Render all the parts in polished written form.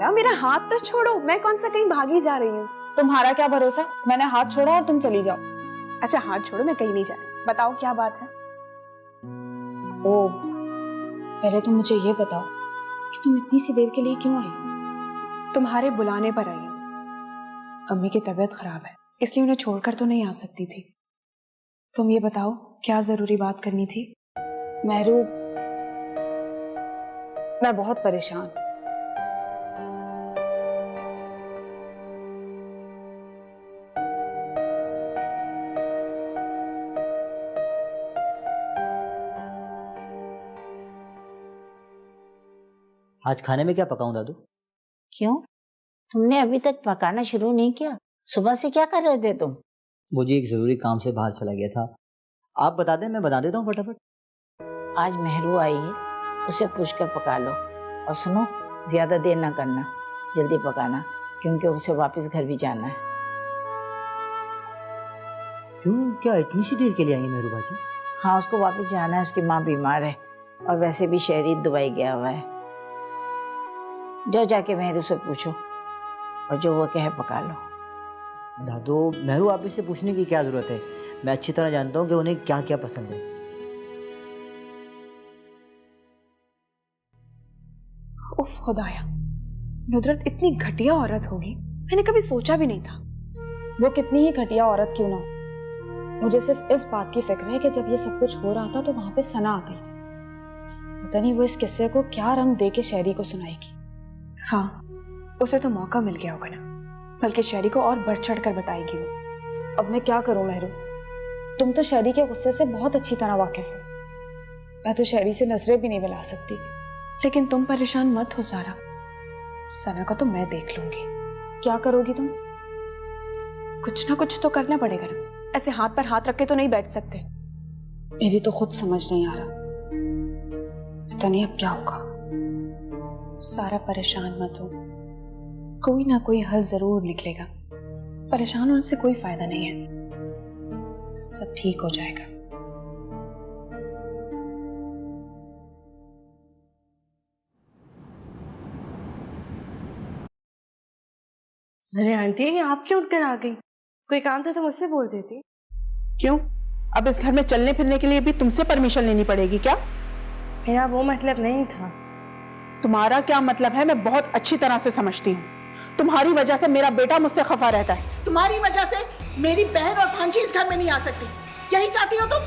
सारा, मेरा हाथ तो छोड़ो, मैं कौन सा कहीं भागी जा रही हूँ। तुम्हारा क्या भरोसा, मैंने हाथ छोड़ा और तुम चली जाओ। अच्छा हाथ छोड़ो, मैं कहीं नहीं जा रही, बताओ क्या बात है। वो पहले तुम मुझे ये बताओ कि तुम इतनी सी देर के लिए क्यों आई? तुम्हारे बुलाने पर आई हूँ। अम्मी की तबीयत खराब है, इसलिए उन्हें छोड़कर तो नहीं आ सकती थी। तुम ये बताओ क्या जरूरी बात करनी थी। मेहरू, मैं बहुत परेशान। आज खाने में क्या पकाऊं दादू? क्यों, तुमने अभी तक पकाना शुरू नहीं किया? सुबह से क्या कर रहे थे तुम? मुझे एक जरूरी काम से बाहर चला गया था, आप बता दें मैं बता देता हूँ फटाफट। आज मेहरू आई है, उसे पूछकर पका लो। और सुनो, ज्यादा देर ना करना, जल्दी पकाना, क्योंकि उसे वापस घर भी जाना है। क्यों, क्या इतनी सी देर के लिए आई मेहरू बाजी? हाँ, उसको वापस जाना है, उसकी माँ बीमार है और वैसे भी शहरी दुबई गया हुआ है। जो जाके मेहरू से पूछो और जो वो कहे पका लो। दादू, मेहरू आप से पूछने की क्या जरूरत है, मैं अच्छी तरह जानता हूँ कि उन्हें क्या क्या पसंद है। उफ खुदाया, नुदरत इतनी घटिया औरत होगी, मैंने कभी सोचा भी नहीं था। वो कितनी ही घटिया औरत क्यों ना, मुझे सिर्फ इस बात की फिक्र है कि जब ये सब कुछ हो रहा था तो वहां पे सना आ गई थी। पता नहीं वो इस किस्से को क्या रंग दे के शहरी को सुनाएगी। हाँ, उसे तो मौका मिल गया होगा ना, बल्कि शहरी को और बढ़ चढ़ कर बताएगी वो। अब मैं क्या करूं मेहरू, तुम तो शहरी के गुस्से से बहुत अच्छी तरह वाकिफ हो। मैं तो शहरी से नजरें भी नहीं मिला सकती। लेकिन तुम परेशान मत हो सारा, सना का तो मैं देख लूंगी। क्या करोगी तुम? कुछ ना कुछ तो करना पड़ेगा ना, ऐसे हाथ पर हाथ रख के तो नहीं बैठ सकते। मेरी तो खुद समझ नहीं आ रहा, पता नहीं अब क्या होगा। सारा परेशान मत हो, कोई ना कोई हल जरूर निकलेगा। परेशान होने से कोई फायदा नहीं है, सब ठीक हो जाएगा। अरे आंटी, आप क्यों उठकर आ गई? कोई काम था तो मुझसे बोल देती। क्यों, अब इस घर में चलने फिरने के लिए भी तुमसे परमिशन लेनी पड़ेगी क्या? मेरा वो मतलब नहीं था। तुम्हारा क्या मतलब है मैं बहुत अच्छी तरह से समझती हूँ। तुम्हारी वजह से मेरा बेटा मुझसे खफा रहता है, तुम्हारी वजह से मेरी बहन और भांजी इस घर में नहीं आ सकती, यही चाहती हो तुम?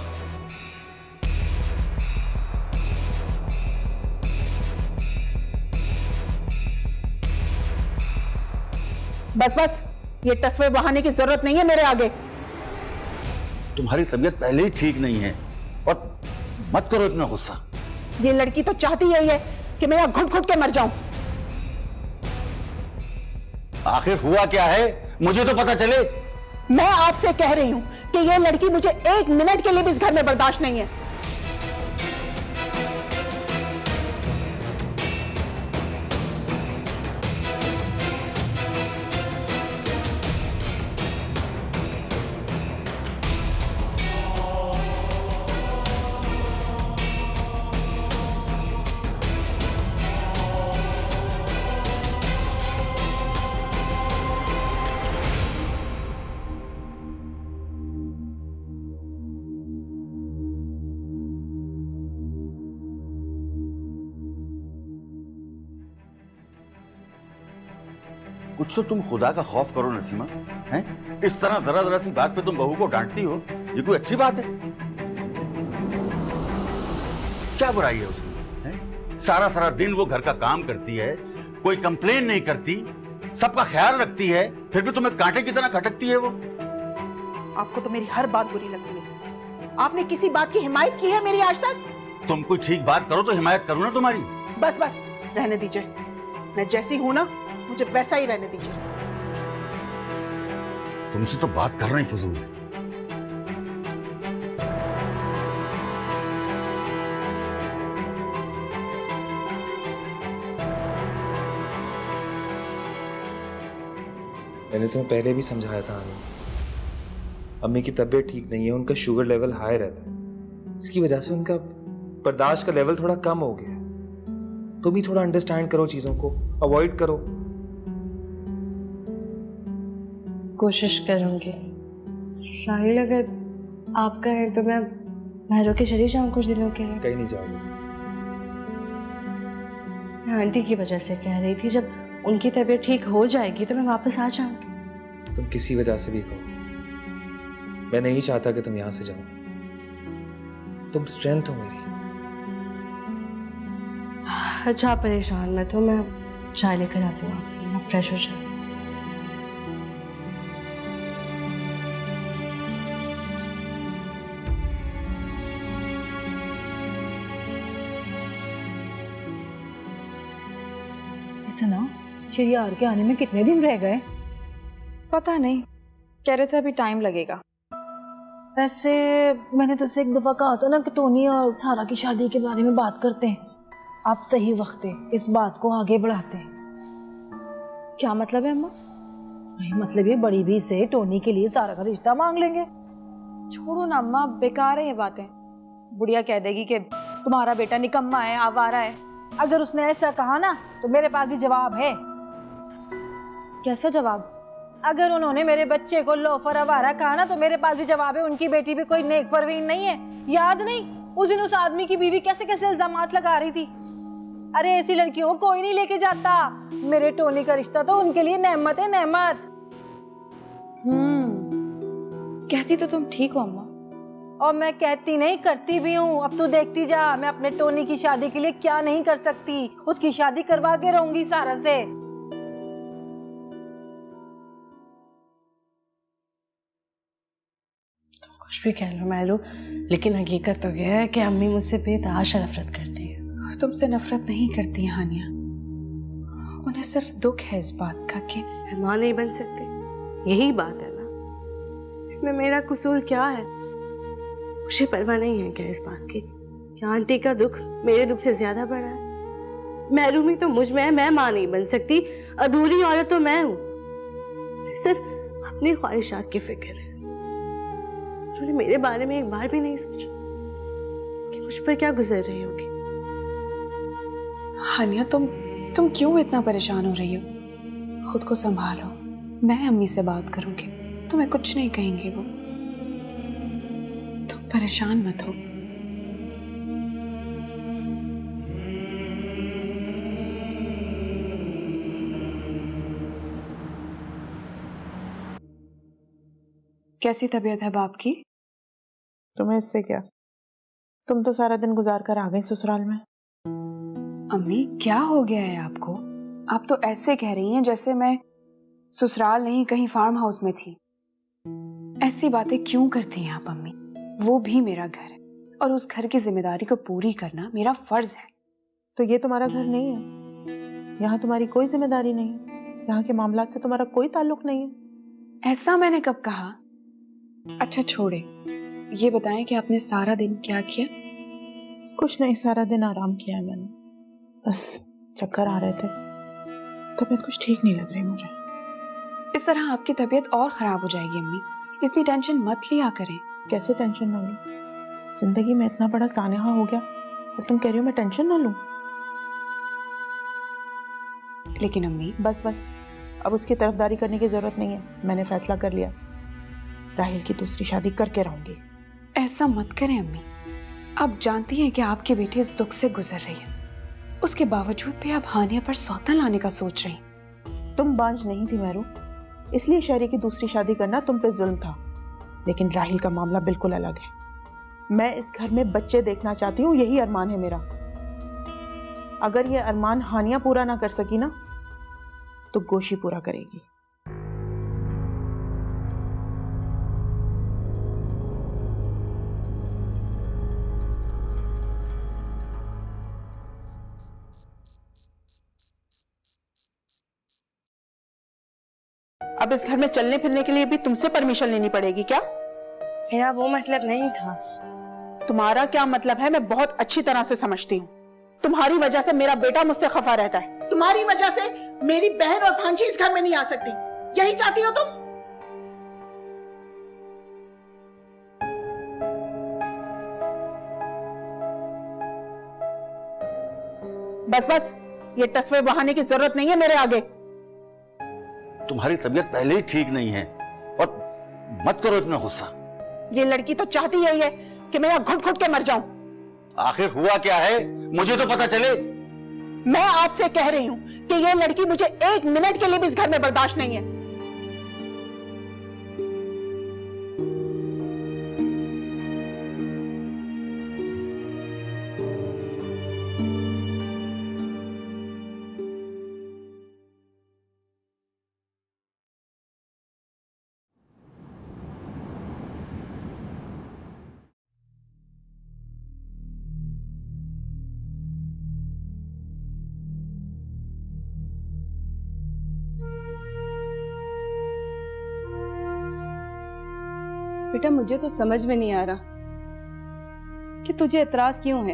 बस बस, ये टसवे बहाने की जरूरत नहीं है मेरे आगे। तुम्हारी तबीयत पहले ही ठीक नहीं है और मत करो इतना गुस्सा। ये लड़की तो चाहती यही है कि मैं यहां घुट घुट के मर जाऊं। आखिर हुआ क्या है, मुझे तो पता चले। मैं आपसे कह रही हूं कि ये लड़की मुझे एक मिनट के लिए भी इस घर में बर्दाश्त नहीं है। कुछ तो तुम खुदा का खौफ करो नसीमा, हैं? इस तरह जरा जरा सी बात पे तुम बहू को डांटती हो, ये कोई अच्छी बात है? क्या बुराई है उसमें, हैं? सारा सारा दिन वो घर का काम करती है, कोई कंप्लेन नहीं करती, सबका ख्याल रखती है, फिर भी तुम्हें कांटे की तरह खटकती है वो। आपको तो मेरी हर बात बुरी लगती है। आपने किसी बात की हिमायत की है मेरी आज तक? तुम कोई ठीक बात करो तो हिमायत करूं ना तुम्हारी। बस बस रहने दीजिए, मैं जैसी हूं ना मुझे वैसा ही रहने दीजिए। तुमसे तो बात करना ही फजूल है। मैंने तुम्हें पहले भी समझाया था अम्मी की तबीयत ठीक नहीं है, उनका शुगर लेवल हाई रहता है, इसकी वजह से उनका बर्दाश्त का लेवल थोड़ा कम हो गया है। तुम ही थोड़ा अंडरस्टैंड करो, चीजों को अवॉइड करो। कोशिश करूंगी। राहिल, अगर आप कहें तो मैं महरो के चली जाऊँ कुछ दिनों के लिए। कहीं नहीं जाओगे तुम। मैं आंटी की वजह से कह रही थी, जब उनकी तबीयत ठीक हो जाएगी तो मैं वापस आ जाऊंगी। तुम किसी वजह से भी कहो, मैं नहीं चाहता कि तुम यहाँ से जाओ। तुम स्ट्रेंथ हो मेरी। अच्छा, परेशान मत हो, मैं चाय लेकर आती हूँ, आप फ्रेश हो जाए। सुनो, शरियार के आने में कितने दिन रह गए? पता नहीं, कह रहे थे अभी टाइम लगेगा। वैसे मैंने तुझसे एक दफा कहा था ना कि टोनी और सारा की शादी के बारे में बात करते हैं। आप सही वक्त है इस बात को आगे बढ़ाते हैं। क्या मतलब है अम्मा? भाई मतलब ये बड़ी भी से टोनी के लिए सारा का रिश्ता मांग लेंगे। छोड़ो ना अम्मा, बेकार है ये बातें। बुढ़िया कह देगी कि तुम्हारा बेटा निकम्मा है, आवारा है। अगर उसने ऐसा कहा ना तो मेरे पास भी जवाब है। कैसा जवाब? अगर उन्होंने मेरे बच्चे को लोफर आवारा कहा ना तो मेरे पास भी जवाब है। उनकी बेटी भी कोई नेक परवीन नहीं है। याद नहीं उस दिन उस आदमी की बीवी कैसे कैसे इल्जामात लगा रही थी। अरे ऐसी लड़कियों को कोई नहीं लेके जाता। मेरे टोनी का रिश्ता तो उनके लिए नेमत है, नेमत। कहती तो तुम ठीक हो अम्मा। और मैं कहती नहीं, करती भी हूँ। अब तू देखती जा, मैं अपने टोनी की शादी के लिए क्या नहीं कर सकती। उसकी शादी करवा के रहूंगी सारा से। कुछ भी कह लो महरो, लेकिन हकीकत तो यह है कि अम्मी मुझसे बेतहाशा नफरत करती है। तुमसे नफरत नहीं करती है हानिया, उन्हें सिर्फ दुख है इस बात का कि माँ नहीं बन सकते। यही बात है ना, इसमें मेरा कसूर क्या है? मुझे परवाह नहीं है क्या इस बात की कि आंटी का दुख मेरे दुख से ज्यादा बड़ा है? महरूमी तो मुझ में है, मैं माँ नहीं बन सकती। अधूरी औरत तो मैं हूँ। सिर्फ अपनी ख्वाहिशात की फिक्र है। उन्होंने मेरे बारे में एक बार भी नहीं सोचा कि मुझ पर क्या गुजर रही होगी। हानिया, तुम क्यों इतना परेशान हो रही हो? खुद को संभालो। मैं अम्मी से बात करूंगी, तुम्हें कुछ नहीं कहेंगे वो। तुम परेशान मत हो। कैसी तबीयत है बाप की? तुम्हें इससे क्या? तुम तो सारा दिन गुजार कर आ गई ससुराल में। अम्मी, क्या हो गया है आपको? आप तो ऐसे कह रही हैं जैसे मैं ससुराल नहीं कहीं फार्म हाउस में थी। ऐसी बातें क्यों करती हैं आप अम्मी? वो भी मेरा घर है और उस घर की जिम्मेदारी को पूरी करना मेरा फर्ज है। तो ये तुम्हारा घर नहीं है? यहाँ तुम्हारी कोई जिम्मेदारी नहीं है? यहाँ के मामलात से तुम्हारा कोई ताल्लुक नहीं है? ऐसा मैंने कब कहा? अच्छा छोड़े, ये बताएं कि आपने सारा दिन क्या किया? कुछ नहीं, सारा दिन आराम किया मैंने। बस चक्कर आ रहे थे, तबीयत कुछ ठीक नहीं लग रही मुझे। इस तरह आपकी तबीयत और खराब हो जाएगी अम्मी। इतनी टेंशन मत लिया करें। कैसे टेंशन ना लूं? जिंदगी में इतना बड़ा सानेहा हो गया और तुम कह रही हो मैं टेंशन ना लूं? लेकिन अम्मी, बस अब उसकी तरफदारी करने की जरूरत नहीं है। मैंने फैसला कर लिया, राहिल की दूसरी शादी करके रहूंगी। ऐसा मत करें अम्मी। आप जानती हैं कि आपकी बेटी इस दुख से गुजर रही है, उसके बावजूद भी आप हानिया पर सौतन लाने का सोच रही। तुम बांझ नहीं थी महरू, इसलिए शहरी की दूसरी शादी करना तुम पे जुल्म था। लेकिन राहिल का मामला बिल्कुल अलग है। मैं इस घर में बच्चे देखना चाहती हूँ, यही अरमान है मेरा। अगर ये अरमान हानिया पूरा ना कर सकी ना तो गोशी पूरा करेगी। अब इस घर में चलने फिरने के लिए भी तुमसे परमिशन लेनी पड़ेगी क्या? मेरा वो मतलब नहीं था। तुम्हारा क्या मतलब है मैं बहुत अच्छी तरह से समझती हूँ। तुम्हारी वजह से मेरा बेटा मुझसे खफा रहता है। तुम्हारी वजह से मेरी बहन और भांजी इस घर में नहीं आ सकती। यही चाहती हो तुम? बस ये टसवे बहाने की जरूरत नहीं है मेरे आगे। तुम्हारी तबीयत पहले ही ठीक नहीं है, मत करो इतना गुस्सा। ये लड़की तो चाहती यही है कि मैं यहाँ घुट घुट के मर जाऊं। आखिर हुआ क्या है, मुझे तो पता चले। मैं आपसे कह रही हूं कि ये लड़की मुझे 1 मिनट के लिए भी इस घर में बर्दाश्त नहीं है। बेटा मुझे तो समझ में नहीं आ रहा कि तुझे एतराज क्यों है।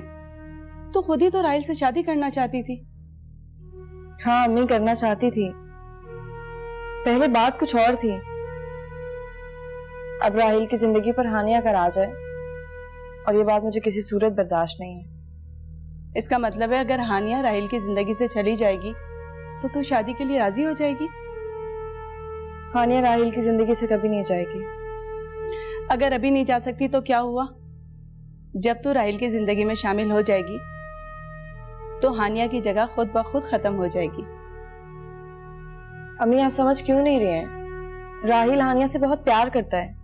तू खुद ही तो राहिल से शादी करना चाहती थी। हाँ अम्मी, करना चाहती थी। पहले बात कुछ और थी। अब राहिल की जिंदगी पर हानिया कर आ जाए और ये बात मुझे किसी सूरत बर्दाश्त नहीं है। इसका मतलब है अगर हानिया राहिल की जिंदगी से चली जाएगी तो तू शादी के लिए राजी हो जाएगी? हानिया राहिल की जिंदगी से कभी नहीं जाएगी। अगर अभी नहीं जा सकती तो क्या हुआ? जब तू राहिल की जिंदगी में शामिल हो जाएगी तो हानिया की जगह खुद ब खुद खत्म हो जाएगी। अम्मी आप समझ क्यों नहीं रहे हैं? राहिल हानिया से बहुत प्यार करता है,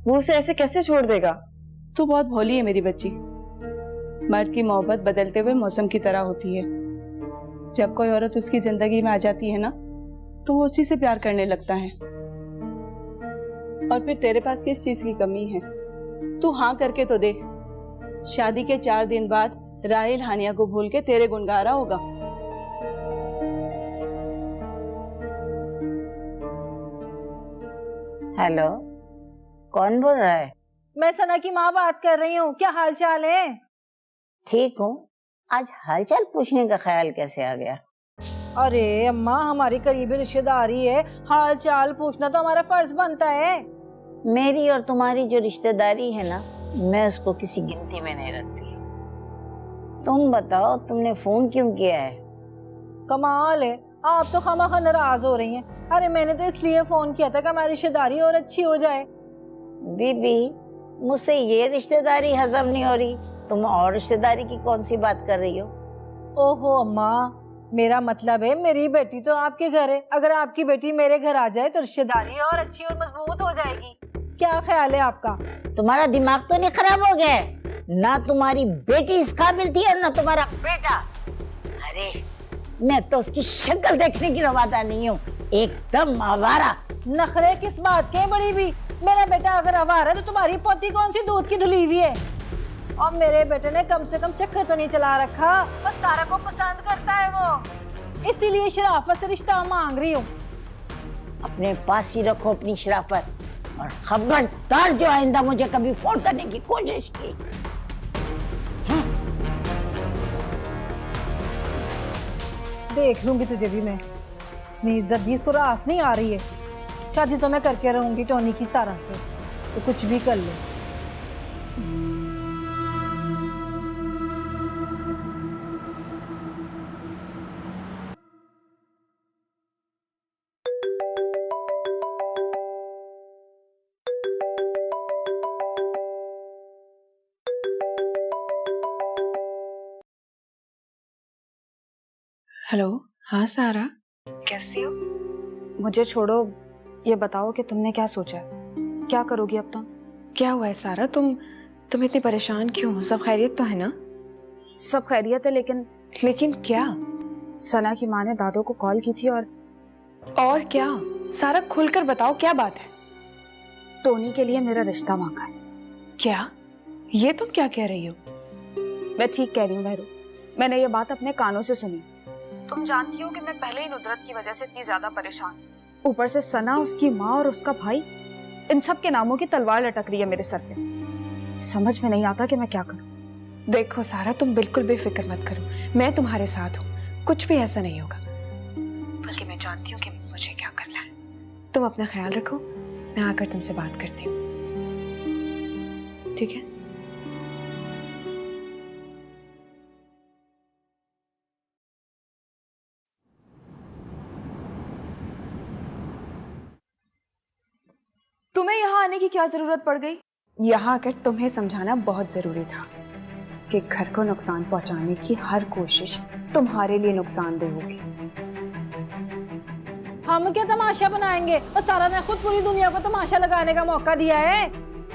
वो उसे ऐसे कैसे छोड़ देगा? तू बहुत भोली है मेरी बच्ची। मर्द की मोहब्बत बदलते हुए मौसम की तरह होती है। जब कोई औरत उसकी जिंदगी में आ जाती है ना तो वो उसी से प्यार करने लगता है। और फिर तेरे पास किस चीज की कमी है? तू हाँ करके तो देख। शादी के 4 दिन बाद राहिल हानिया को भूल के तेरे गुण गा रहा होगा। हेलो, कौन बोल रहा है? मैं सना की माँ बात कर रही हूँ। क्या हाल चाल है? ठीक हूँ। आज हालचाल पूछने का ख्याल कैसे आ गया? अरे अम्मा, हमारी करीबी रिश्तेदारी है, हाल चाल पूछना तो हमारा फर्ज बनता है। मेरी और तुम्हारी जो रिश्तेदारी है ना, मैं उसको किसी गिनती में नहीं रखती। तुम बताओ, तुमने फोन क्यों किया है? कमाल है, आप तो खामखा नाराज हो रही हैं। अरे मैंने तो इसलिए फोन किया था कि हमारी रिश्तेदारी और अच्छी हो जाए। बीबी, मुझसे ये रिश्तेदारी हजम नहीं हो रही, तुम और रिश्तेदारी की कौन सी बात कर रही हो? ओहो अम्मा, मेरा मतलब है मेरी बेटी तो आपके घर है। अगर आपकी बेटी मेरे घर आ जाए तो रिश्तेदारी और अच्छी और मजबूत हो जाएगी। क्या ख्याल है आपका? तुम्हारा दिमाग तो नहीं खराब हो गया है? ना तुम्हारी बेटी इस काबिल थी और ना तुम्हारा बेटा। अरे मैं तो उसकी शक्ल देखने की रवादा नहीं हूँ, एकदम आवारा। नखरे किस बात के बड़ी भी? मेरा बेटा अगर आवारा है तो तुम्हारी पोती कौन सी दूध की धुली हुई है? और मेरे बेटे ने कम से कम चक्कर तो नहीं चला रखा, बस सारा को पसंद करता है वो, इसीलिए शराफत से रिश्ता मांग रही हूँ। अपने पास ही रखो अपनी शराफत, और खबरदार जो आइंदा मुझे कभी फोन करने की कोशिश की। देख लूंगी तुझे भी मैं। अपनी इज्जत भी इसको रास नहीं आ रही है। शादी तो मैं करके रहूंगी टोनी की सारा से, तो कुछ भी कर ले। हेलो, हाँ सारा, कैसी हो? मुझे छोड़ो, ये बताओ कि तुमने क्या सोचा है? क्या करोगी अब तुम? क्या हुआ है सारा? तुम इतनी परेशान क्यों हो? सब खैरियत तो है ना? सब खैरियत है, लेकिन क्या? सना की माँ ने दादो को कॉल की थी और क्या? सारा खुलकर बताओ, क्या बात है? टोनी के लिए मेरा रिश्ता मांगा है। क्या? ये तुम क्या कह रही हो? मैं ठीक कह रही हूँ बहरू, मैंने ये बात अपने कानों से सुनी। तुम जानती हो कि मैं पहले ही नुदरत की वजह से इतनी ज्यादा परेशान, ऊपर से सना, उसकी माँ और उसका भाई, इन सब के नामों की तलवार लटक रही है मेरे सर पे। समझ में नहीं आता कि मैं क्या करूं। देखो सारा, तुम बिल्कुल भी फिक्र मत करो, मैं तुम्हारे साथ हूँ, कुछ भी ऐसा नहीं होगा। बल्कि मैं जानती हूँ कि मुझे क्या करना है। तुम अपना ख्याल रखो, मैं आकर तुमसे बात करती हूँ, ठीक है? तुम्हें यहाँ आने की क्या जरूरत पड़ गई? यहाँ आकर तुम्हें समझाना बहुत जरूरी था कि घर को नुकसान पहुंचाने की हर कोशिश तुम्हारे लिए नुकसानदेह होगी। हम क्या तमाशा बनाएंगे? और सारा ने खुद पूरी दुनिया को तमाशा लगाने का मौका दिया है।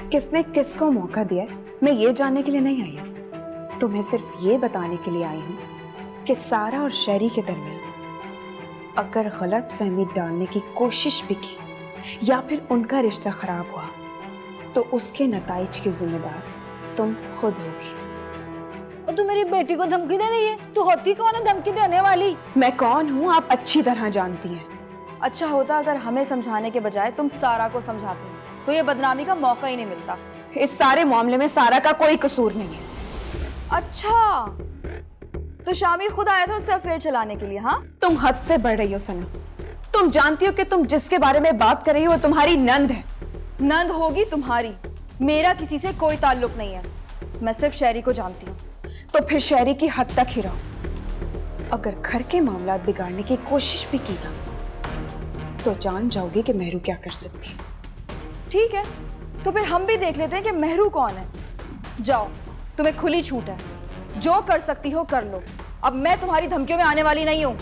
किसने किसको मौका दिया है मैं ये जानने के लिए नहीं आई हूँ, तुम्हें सिर्फ ये बताने के लिए आई हूँ कि सारा और शहरी के दरमियान अगर गलत फहमी डालने की कोशिश भी की या फिर उनका रिश्ता खराब हुआ तो उसके नताइज की जिम्मेदार तुम खुद होगी। और तू मेरी बेटी को धमकी दे रही है? तू होती कौन है धमकी देने वाली? मैं कौन हूँ आप अच्छी तरह जानती हैं। अच्छा होता अगर हमें समझाने के बजाय तुम सारा को समझाते तो ये बदनामी का मौका ही नहीं मिलता। इस सारे मामले में सारा का कोई कसूर नहीं है। अच्छा तो शामिर खुद आया था उससे अफेयर चलाने के लिए? हाँ, तुम हद से बढ़ रही हो सना। तुम जानती हो कि तुम जिसके बारे में बात कर रही हो वो तुम्हारी नंद है। नंद होगी तुम्हारी, मेरा किसी से कोई ताल्लुक नहीं है। मैं सिर्फ शहरी को जानती हूँ। तो फिर शहरी की हद तक ही रहो। अगर घर के मामलात बिगाड़ने की कोशिश भी की ना तो जान जाओगे कि मेहरू क्या कर सकती है। ठीक है, तो फिर हम भी देख लेते हैं कि मेहरू कौन है। जाओ, तुम्हें खुली छूट है, जो कर सकती हो कर लो। अब मैं तुम्हारी धमकियों में आने वाली नहीं हूं।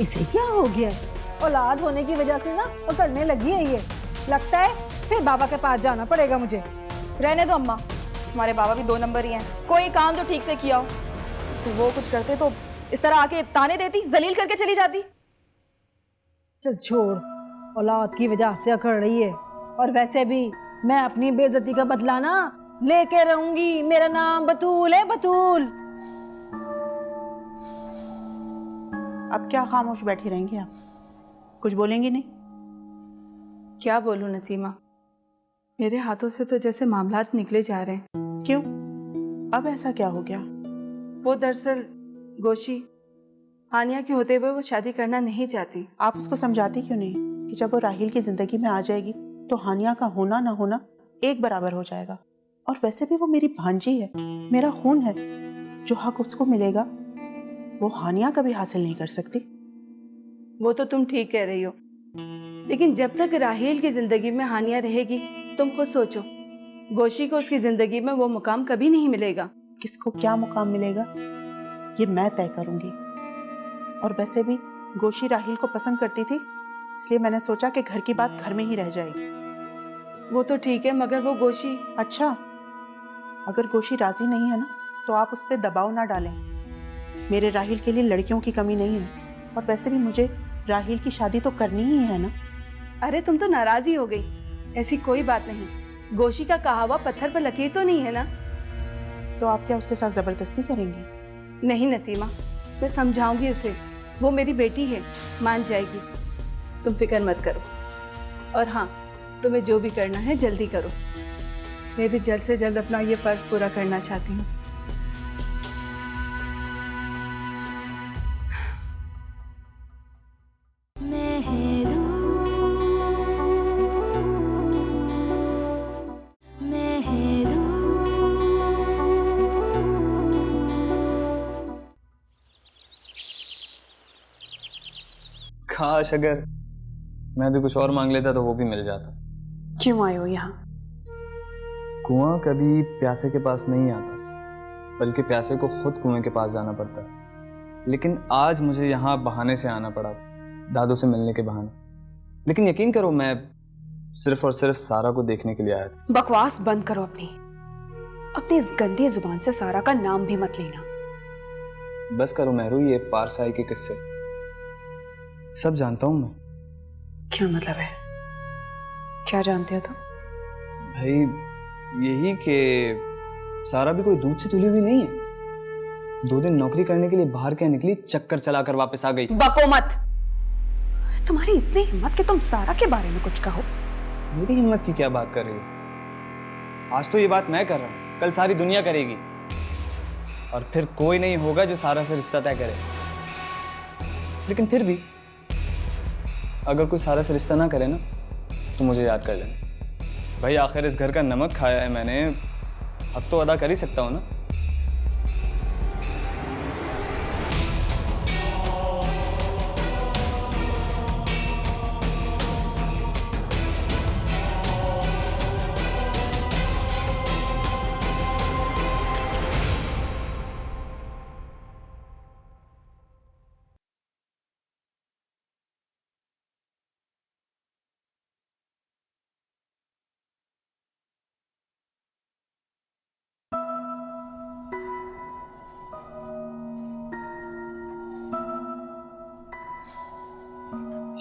इसे क्या हो गया है? औलाद होने की वजह से ना वो करने लगी है ये। लगता है फिर बाबा के पास जाना पड़ेगा मुझे। रहने दो अम्मा, हमारे बाबा भी 2 नंबर ही हैं। कोई काम तो ठीक से किया हो, तो वो कुछ करते तो इस तरह आके ताने देती, जलील करके चली जाती। चल छोड़, औलाद की वजह से अकड़ रही है। और वैसे भी मैं अपनी बेइज्जती का बदला ना लेके रहूंगी। मेरा नाम बतूल है, बतूल। अब क्या खामोश बैठी रहेंगी आप? कुछ बोलेंगी नहीं? क्या बोलूं नसीमा, मेरे हाथों से तो जैसे मामलात निकले जा रहे हैं। क्यों? अब ऐसा क्या हो गया? वो दरअसल गोशी हानिया के होते हुए वो शादी करना नहीं चाहती। आप उसको समझाती क्यों नहीं कि जब वो राहिल की जिंदगी में आ जाएगी तो हानिया का होना ना होना एक बराबर हो जाएगा। और वैसे भी वो मेरी भांजी है, मेरा खून है। जो हक उसको मिलेगा वो हानिया कभी हासिल नहीं कर सकती। वो तो तुम ठीक कह रही हो, लेकिन जब तक राहिल की जिंदगी में हानिया रहेगी तुम खुद सोचो, गोशी को उसकी जिंदगी में वो मुकाम कभी नहीं मिलेगा। किसको क्या मुकाम मिलेगा ये मैं तय करूंगी। और वैसे भी गोशी राहिल को पसंद करती थी, इसलिए मैंने सोचा कि घर की बात घर में ही रह जाएगी। वो तो ठीक है, मगर वो गोशी। अच्छा, अगर गोशी राजी नहीं है ना तो आप उस पर दबाव ना डालें। मेरे राहिल के लिए लड़कियों की कमी नहीं है, और वैसे भी मुझे राहिल की शादी तो करनी ही है ना। अरे तुम तो नाराज ही हो गई। ऐसी कोई बात नहीं, गोशी का कहा हुआ पत्थर पर लकीर तो नहीं है ना। तो आप क्या उसके साथ जबरदस्ती करेंगी? नहीं नसीमा, मैं समझाऊंगी उसे, वो मेरी बेटी है, मान जाएगी। तुम फिक्र मत करो। और हाँ, तुम्हें जो भी करना है जल्दी करो। मैं भी जल्द से जल्द अपना ये फर्ज पूरा करना चाहती हूँ। काश अगर मैं भी कुछ और मांग लेता तो वो भी मिल जाता। क्यों आए हो यहाँ? कुआं कभी प्यासे के पास नहीं आता, बल्कि प्यासे को खुद कुएं के पास जाना पड़ता है। लेकिन आज मुझे यहाँ बहाने से आना पड़ा, दादू से मिलने के बहाने। लेकिन यकीन करो, मैं सिर्फ और सिर्फ सारा को देखने के लिए आया था। बकवास बंद करो अपनी इस गंदी जुबान से सारा का नाम भी मत लेना। बस करो मेहरू, ये पारसाई के किस्से सब जानता हूं मैं। क्या मतलब है? क्या जानते हो तुम? भाई यही कि सारा भी कोई दूध से तुली हुई नहीं है। 2 दिन नौकरी करने के लिए बाहर क्या निकली, चक्कर चलाकर वापस आ गई। बको मत। तुम्हारी इतनी हिम्मत कि तुम सारा के बारे में कुछ कहो। मेरी हिम्मत की क्या बात कर रही हो? आज तो ये बात मैं कर रहा हूं, कल सारी दुनिया करेगी। और फिर कोई नहीं होगा जो सारा से रिश्ता तय करे। लेकिन फिर भी अगर कोई सारा से रिश्ता ना करे ना तो मुझे याद कर लेना। भाई आखिर इस घर का नमक खाया है मैंने, हक तो अदा कर ही सकता हूँ ना।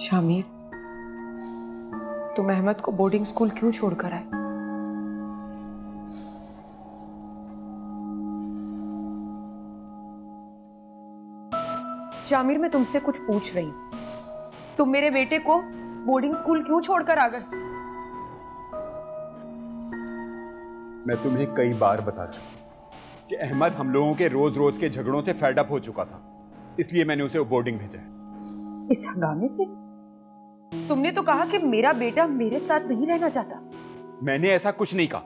शामिर, तुम अहमद को बोर्डिंग स्कूल क्यों छोड़कर आए? शामिर, मैं तुमसे कुछ पूछ रही हूं। तुम मेरे बेटे को बोर्डिंग स्कूल क्यों छोड़कर आ गए? मैं तुम्हें कई बार बता चुका कि अहमद हम लोगों के रोज रोज के झगड़ों से फेड अप हो चुका था, इसलिए मैंने उसे बोर्डिंग भेजा है। इस हंगामे से? तुमने तो कहा कि मेरा बेटा मेरे साथ नहीं रहना चाहता। मैंने ऐसा कुछ नहीं कहा।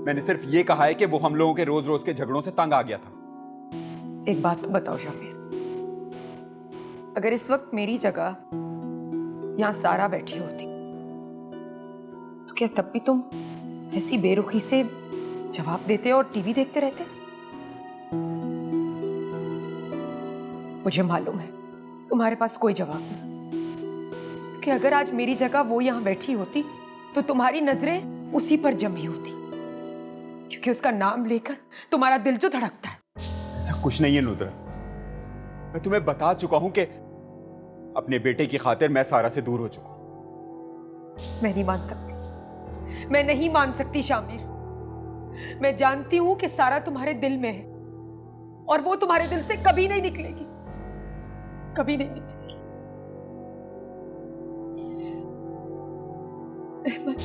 मैंने सिर्फ ये कहा है कि वो हम लोगों के रोज रोज के झगड़ों से तंग आ गया था। एक बात तो बताओ शामिर, अगर इस वक्त मेरी जगह यहां सारा बैठी होती तो क्या तब भी तुम ऐसी बेरुखी से जवाब देते और टीवी देखते रहते? मुझे मालूम है तुम्हारे पास कोई जवाब नहीं, कि अगर आज मेरी जगह वो यहां बैठी होती तो तुम्हारी नजरें उसी पर जमी होती, क्योंकि उसका नाम लेकर तुम्हारा दिल जो धड़कता है। ऐसा कुछ नहीं है नुदरा, मैं तुम्हें बता चुका हूं कि अपने बेटे की खातिर मैं सारा से दूर हो चुका हूं। मैं नहीं मान सकती, मैं नहीं मान सकती शामिर। मैं जानती हूं कि सारा तुम्हारे दिल में है और वो तुम्हारे दिल से कभी नहीं निकलेगी, कभी नहीं निकलेगी। अहमद,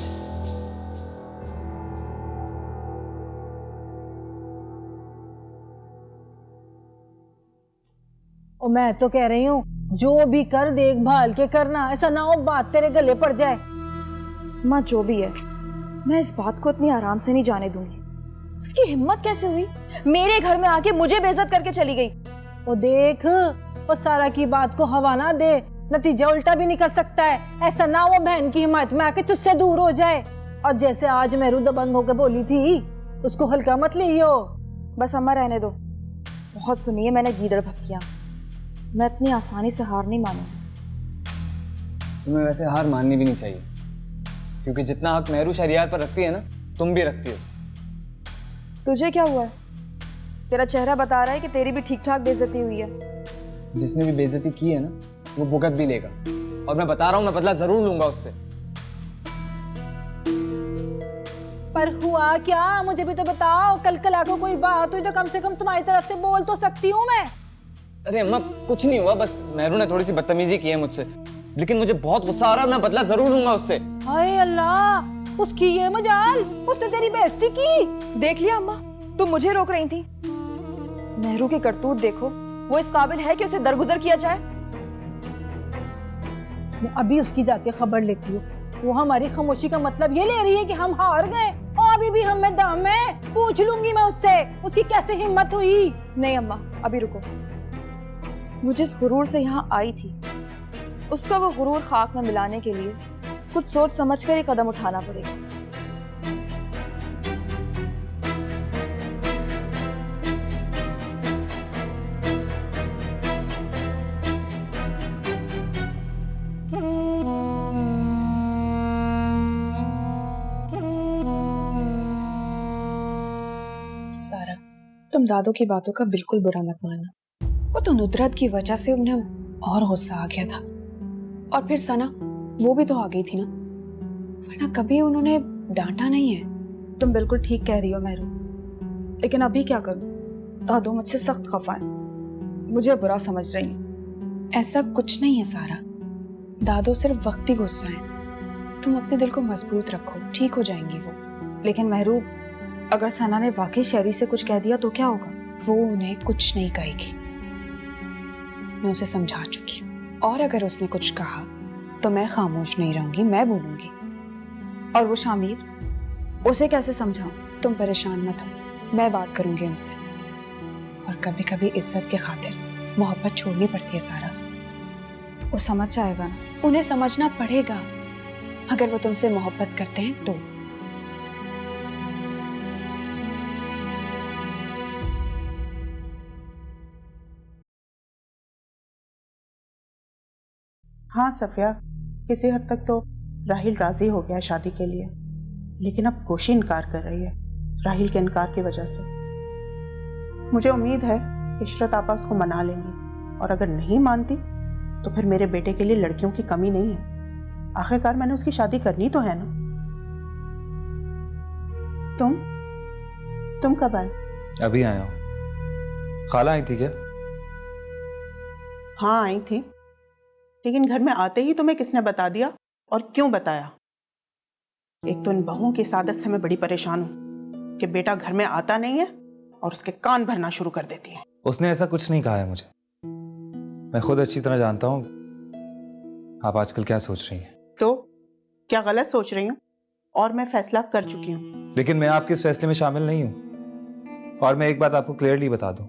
और मैं तो कह रही हूँ जो भी कर देखभाल के करना, ऐसा ना हो बात तेरे गले पड़ जाए। माँ जो भी है, मैं इस बात को इतनी आराम से नहीं जाने दूंगी। उसकी हिम्मत कैसे हुई मेरे घर में आके मुझे बेइज्जत करके चली गई। वो देख, वो सारा की बात को हवा ना दे, नतीजा उल्टा भी निकल सकता है। ऐसा ना वो बहन की हिम्मत में आके तुझसे दूर हो जाए। और जैसे आज मेरू दबंग होकर बोली थी, उसको हल्का मत लियो। बस अम्मा रहने दो, बहुत सुनी है मैंने गीदड़ भक्कियां। मैं इतनी आसानी से हार नहीं मानूंगी। तुम्हें वैसे हार माननी भी नहीं चाहिए, क्योंकि जितना हक मेहरू शहरियार पर रखती है ना, तुम भी रखती हो। तुझे क्या हुआ है? तेरा चेहरा बता रहा है कि तेरी भी ठीक ठाक बेइज्जती हुई है। जिसने भी बेइज्जती की है ना, वो भुगत भी लेगा। और मैं बता रहा हूँ, मैं बदला जरूर लूंगा उससे। पर हुआ क्या, मुझे भी तो बताओ। कल कला को कोई बात हुई तो कम से कम तुम्हारी तरफ से बोल तो सकती हूँ मैं। अरे अम्मा, कुछ नहीं हुआ, बस मेहरू ने थोड़ी सी बदतमीजी की है मुझसे, लेकिन मुझे बहुत गुस्सा आ रहा है। मैं बदला जरूर लूंगा उससे। हाय अल्लाह, उसकी ये मजाल, उसने तेरी बेइज्जती की। देख लिया अम्मा, तुम मुझे रोक रही थी। मेहरू की करतूत देखो, वो इस काबिल है कि उसे दरगुजर किया जाए। मैं अभी उसकी जाके खबर लेती हूँ। वो हमारी खामोशी का मतलब ये ले रही है कि हम हार गए, और अभी भी हम में दम है। पूछ लूंगी मैं उससे, उसकी कैसे हिम्मत हुई। नहीं अम्मा, अभी रुको। वो जिस गुरूर से यहाँ आई थी, उसका वो गुरूर खाक में मिलाने के लिए कुछ सोच समझ कर ही कदम उठाना पड़ेगा। सारा, तुम दादो की बातों का बिल्कुल बुरा मत मानना। वो तो नुदरत की वजह से उन्हें और गुस्सा आ गया था, और फिर सना वो भी तो आ गई थी ना, वरना कभी उन्होंने डांटा नहीं है। तुम बिल्कुल ठीक कह रही हो मेहरू, लेकिन अभी क्या करूं? दादो मुझसे सख्त खफा है, मुझे बुरा समझ रही है। ऐसा कुछ नहीं है सारा, दादो सिर्फ वक्ती गुस्सा है। तुम अपने दिल को मजबूत रखो, ठीक हो जाएंगी वो। लेकिन मेहरू, अगर सना ने वाकई शहरी से कुछ कह दिया तो क्या होगा? वो उन्हें कुछ नहीं कहेगी, मैं उसे समझा चुकी हूँ। और अगर उसने कुछ कहा तो मैं खामोश नहीं रहूंगी, मैं बोलूंगी। और वो शामिर, उसे कैसे समझाऊं? तुम परेशान मत हो, मैं बात करूंगी उनसे। और कभी कभी इज्जत के खातिर मोहब्बत छोड़नी पड़ती है सारा। वो समझ जाएगा ना? उन्हें समझना पड़ेगा, अगर वो तुमसे मोहब्बत करते हैं तो। हाँ सफिया, किसी हद तक तो राहिल राजी हो गया शादी के लिए, लेकिन अब कोशी इनकार कर रही है राहिल के इनकार की वजह से। मुझे उम्मीद है इशरत आपा उसको मना लेंगी, और अगर नहीं मानती तो फिर मेरे बेटे के लिए लड़कियों की कमी नहीं है। आखिरकार मैंने उसकी शादी करनी तो है ना। तुम कब आए? अभी आया हूँ। खाला आई थी क्या? हाँ आई थी, लेकिन घर में आते ही तुम्हें किसने बता दिया और क्यों बताया? एक तो इन बहुओं की सादत से मैं बड़ी परेशान हूँ कि बेटा घर में आता नहीं है और उसके कान भरना शुरू कर देती है। उसने ऐसा कुछ नहीं कहा है मुझे। मैं खुद अच्छी तरह जानता हूँ आप आजकल क्या सोच रही हैं। तो क्या गलत सोच रही हूँ? और मैं फैसला कर चुकी हूँ। लेकिन मैं आपके इस फैसले में शामिल नहीं हूँ। और मैं एक बात आपको क्लियरली बता दूं,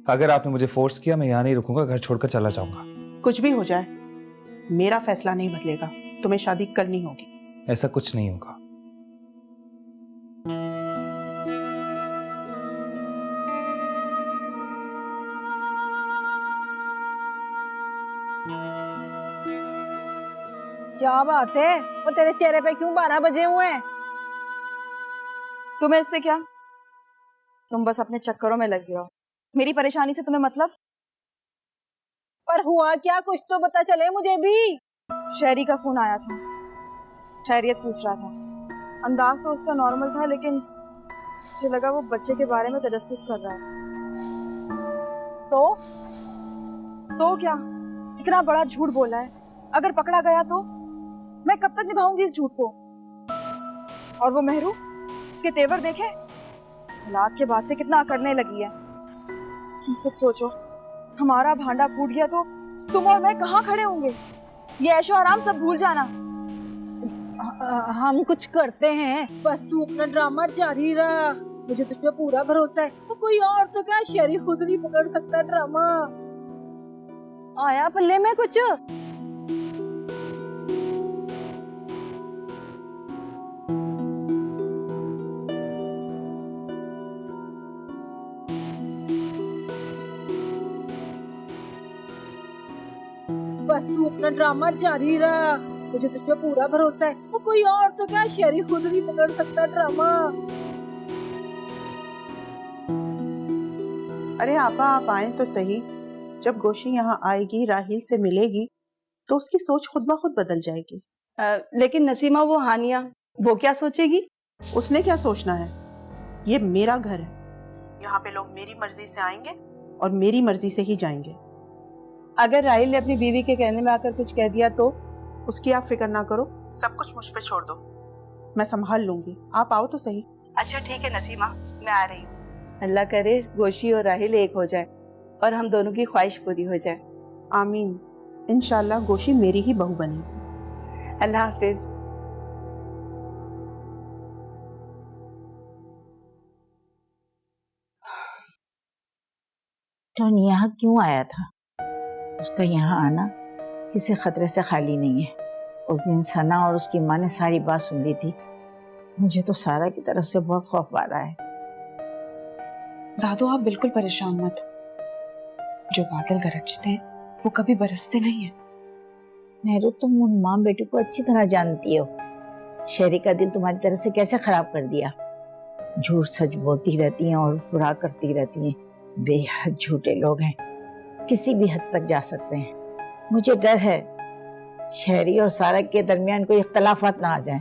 अगर आपने मुझे फोर्स किया मैं यहाँ नहीं रुकूंगा, घर छोड़कर चला जाऊंगा। कुछ भी हो जाए मेरा फैसला नहीं बदलेगा, तुम्हें शादी करनी होगी। ऐसा कुछ नहीं होगा। क्या बात है, वो तेरे चेहरे पे क्यों 12 बजे हुए हैं? तुम्हें इससे क्या? तुम बस अपने चक्करों में लगी रहो। मेरी परेशानी से तुम्हें मतलब? पर हुआ क्या, कुछ तो पता चले मुझे भी। शहरी का फोन आया था, खैरियत पूछ रहा था। अंदाज तो उसका नॉर्मल था, लेकिन मुझे लगा वो बच्चे के बारे में तजस्सुस कर रहा है। तो क्या? इतना बड़ा झूठ बोला है, अगर पकड़ा गया तो मैं कब तक निभाऊंगी इस झूठ को? और वो मेहरू, उसके तेवर देखे, हालात के बाद से कितना अकड़ने लगी है। तुम खुद सोचो, हमारा भांडा फूट गया तो तुम और मैं कहाँ खड़े होंगे? ये ऐशो आराम सब भूल जाना। हम कुछ करते हैं, बस तू अपना ड्रामा जारी रख। मुझे तुझ पे पूरा भरोसा है। तो कोई और तो क्या, शहरी खुद नहीं पकड़ सकता ड्रामा। आया पल्ले में कुछ? बस तू अपना ड्रामा जारी रख। मुझे तुझ पे पूरा भरोसा है। वो कोई और तो क्या, शहरी खुद नहीं पकड़ सकता ड्रामा। अरे आपा, आप आए तो सही। जब गोशी यहाँ आएगी, राहिल से मिलेगी, तो उसकी सोच खुद ब खुद बदल जाएगी। लेकिन नसीमा, वो हानिया, वो क्या सोचेगी? उसने क्या सोचना है? ये मेरा घर है, यहाँ पे लोग मेरी मर्जी से आएंगे और मेरी मर्जी से ही जाएंगे। अगर राहिल ने अपनी बीवी के कहने में आकर कुछ कह दिया तो? उसकी आप फिक्र ना करो, सब कुछ मुझ पे छोड़ दो, मैं संभाल लूंगी। आप आओ तो सही। अच्छा ठीक है नसीमा, मैं आ रही हूँ। अल्लाह करे गोशी और राहिल एक हो जाए और हम दोनों की ख्वाहिश पूरी हो जाए। आमीन। इंशाल्लाह गोशी मेरी ही बहू बनेगी। अल्लाह हाफिज। तो यहाँ क्यों आया था? उसका यहाँ आना किसी खतरे से खाली नहीं है। उस दिन सना और उसकी माँ ने सारी बात सुन ली थी। मुझे तो सारा की तरफ से बहुत खौफ आ रहा है। दादू, आप बिल्कुल परेशान मत हो। जो बादल गरजते हैं वो कभी बरसते नहीं है। मेहरू, तुम उन माँ बेटी को अच्छी तरह जानती हो। शहरी का दिल तुम्हारी तरफ से कैसे खराब कर दिया। झूठ सच बोलती रहती हैं और बुरा करती रहती हैं। बेहद झूठे लोग हैं, किसी भी हद तक जा सकते हैं। मुझे डर है शहरी और सारा के दरमियान कोई इख्तलाफात ना आ जाए।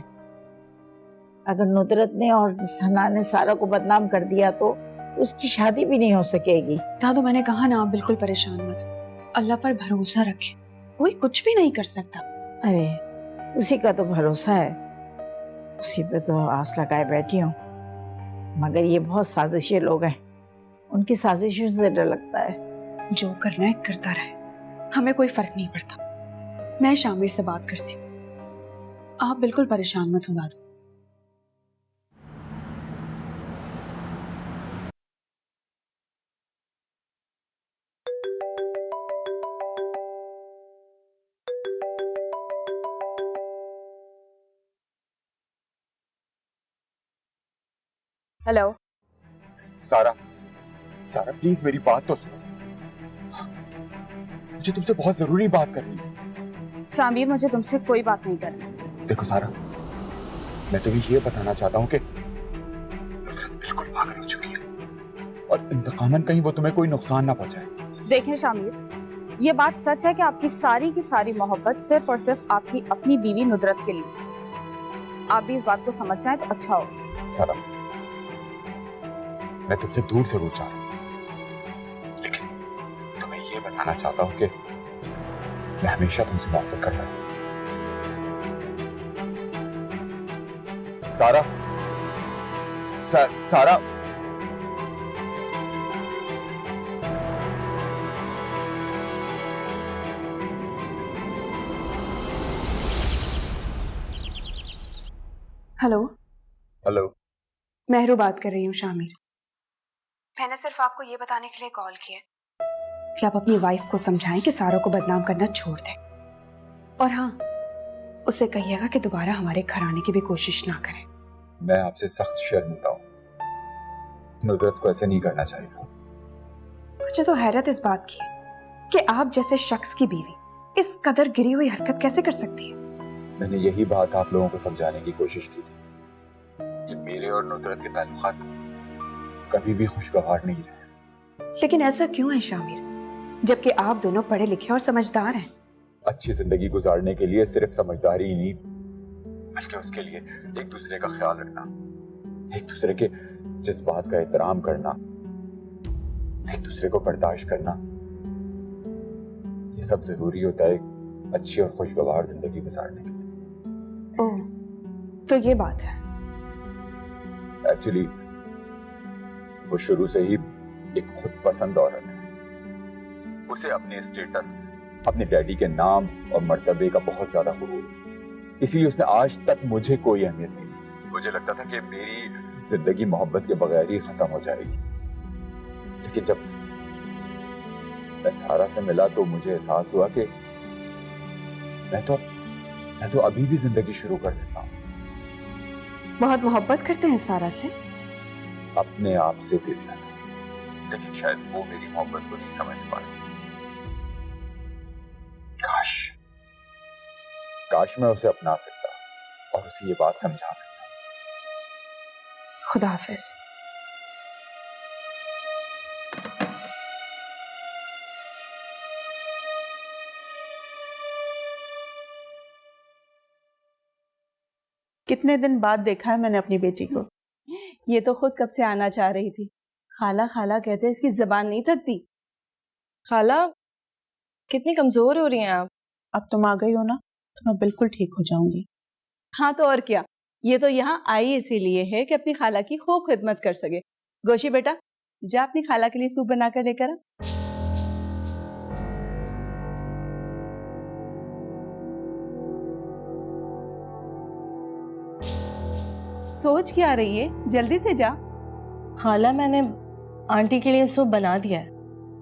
अगर नुदरत ने और सना ने सारा को बदनाम कर दिया तो उसकी शादी भी नहीं हो सकेगी। दादू, मैंने कहा ना, आप बिल्कुल परेशान मत हो। अल्लाह पर भरोसा रखें, कोई कुछ भी नहीं कर सकता। अरे उसी का तो भरोसा है, उसी पे तो आस लगाए बैठी हूँ। मगर ये बहुत साजिशी लोग हैं, उनकी साजिशों से डर लगता है। जो करना है करता रहे, हमें कोई फर्क नहीं पड़ता। मैं शामिर से बात करती हूँ, आप बिल्कुल परेशान मत हो दादू। हेलो सारा, सारा प्लीज मेरी बात तो सुनो। मुझे तुमसे बहुत जरूरी बात करनी है। शामिर, मुझे तुमसे कोई बात नहीं करनी। देखो सारा, मैं तुम्हें ये बताना चाहता हूँ कि नुदरत बिल्कुल पागल हो चुकी है और इंतकामन कहीं वो तुम्हें कोई नुकसान ना पहुंचाए। देखें शामिर, ये बात सच है कि आपकी सारी की सारी मोहब्बत सिर्फ और सिर्फ आपकी अपनी बीवी नुदरत के लिए। आप भी इस बात को समझ जाएं तो अच्छा होगा। सारा, मैं तुमसे दूर जरूर जा रहा हूं, लेकिन तुम्हें ये बताना चाहता हूं कि मैं हमेशा तुमसे मोहब्बत करता हूं। सारा, सारा, हेलो। हेलो। मेहरू बात कर रही हूँ शामिर। मैंने सिर्फ आपको ये बताने के लिए कॉल किया कि आप अपनी वाइफ को समझाएं कि सारा को बदनाम करना छोड़ दें, और हाँ, उसे कहिएगा कि दोबारा हमारे घर आने की भी कोशिश ना करें। मैं आपसे सख्त शर्मिंदा हूं। नुदरत को ऐसे नहीं करना चाहिए था। मुझे तो हैरत इस बात की है कि आप जैसे शख्स की बीवी इस कदर गिरी हुई हरकत कैसे कर सकती है। मैंने यही बात आप लोगों को समझाने की कोशिश की थी कि मेरे और नुदरत के ताल्लुकात कभी भी खुशगवार नहीं रहे। लेकिन ऐसा क्यों है शामिर, जबकि आप दोनों पढ़े लिखे और समझदार हैं। अच्छी जिंदगी गुजारने के लिए सिर्फ समझदारी ही नहीं, बल्कि उसके लिए एक दूसरे का ख्याल रखना, एक दूसरे के जज्बात का एहतराम करना, एक दूसरे को बर्दाश्त करना, ये सब जरूरी होता है अच्छी और खुशगवार जिंदगी गुजारने के लिए। ओह, तो ये बात है। एक्चुअली वो शुरू से ही एक खुद पसंद औरत है। उसे अपने स्टेटस, अपने डैडी के नाम और मर्तबे का बहुत ज्यादा गुरूर है, इसीलिए उसने आज तक मुझे कोई अहमियत नहीं दी। मुझे लगता था कि मेरी जिंदगी मोहब्बत के बगैर ही खत्म हो जाएगी, लेकिन जब मैं सारा से मिला तो मुझे एहसास हुआ कि मैं तो अभी भी जिंदगी शुरू कर सकता हूँ। बहुत मोहब्बत करते हैं सारा से? अपने आप से भी ज्यादा, लेकिन शायद वो मेरी मोहब्बत को नहीं समझ पाए। काश मैं उसे अपना सकता और उसे ये बात समझा सकता। खुदा हाफिज। कितने दिन बाद देखा है मैंने अपनी बेटी को। ये तो खुद कब से आना चाह रही थी। खाला खाला कहते इसकी जबान नहीं थकती। खाला, कितनी कमजोर हो रही हैं आप। अब तुम आ गई हो ना, तो मैं बिल्कुल ठीक हो जाऊंगी। हाँ तो और क्या, ये तो यहाँ आई इसीलिए है कि अपनी खाला की खूब खिदमत कर सके। गोशी बेटा, जा अपनी खाला के लिए सूप बनाकर लेकर आ। सोच क्या रही है, जल्दी से जा। खाला, मैंने आंटी के लिए सूप बना दिया है।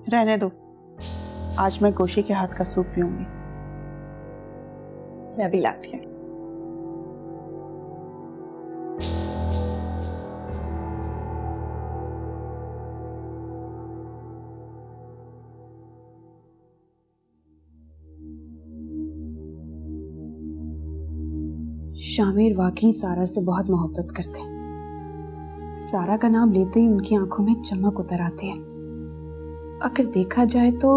रहने दो, आज मैं गोशी के हाथ का सूप पीऊंगी। मैं भी लाती हूँ। शामिर वाकई सारा से बहुत मोहब्बत करते हैं। सारा का नाम लेते ही उनकी आंखों में चमक उतर आती है। अगर देखा जाए तो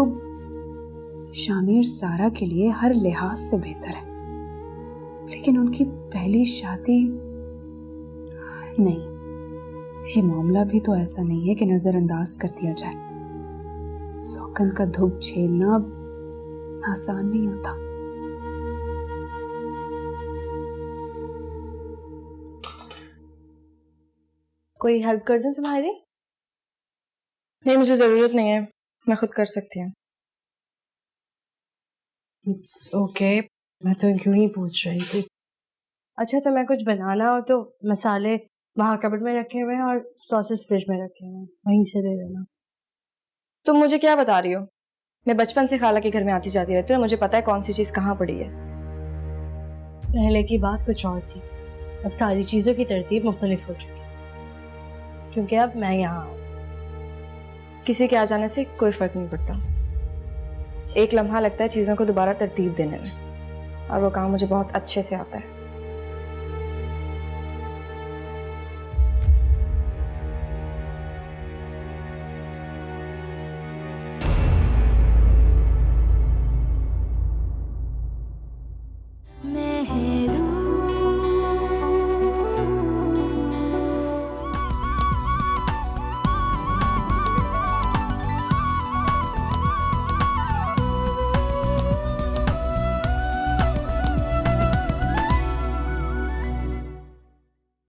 शामिर सारा के लिए हर लिहाज से बेहतर है, लेकिन उनकी पहली शादी नहीं, ये मामला भी तो ऐसा नहीं है कि नजरअंदाज कर दिया जाए। सौगन का दुख झेलना आसान नहीं होता। कोई हेल्प कर दूं तुम्हारी? नहीं, मुझे जरूरत नहीं है, मैं खुद कर सकती हूँ। इट्स ओके, मैं तो क्यों ही पूछ रही थी। अच्छा, तो मैं कुछ बनाना हो तो मसाले वहाँ कबर्ड में रखे हुए हैं और सॉसेस फ्रिज में रखे हुए हैं, वहीं से ले लेना। तुम मुझे क्या बता रही हो? मैं बचपन से खाला के घर में आती जाती रहती हूँ, मुझे पता है कौन सी चीज़ कहाँ पड़ी है। पहले की बात कुछ और थी, अब सारी चीज़ों की तरतीब मुख्तलिफ हो चुकी, क्योंकि अब मैं यहाँ हूँ। किसी के आ जाने से कोई फर्क नहीं पड़ता। एक लम्हा लगता है चीज़ों को दोबारा तरतीब देने में, और वो काम मुझे बहुत अच्छे से आता है।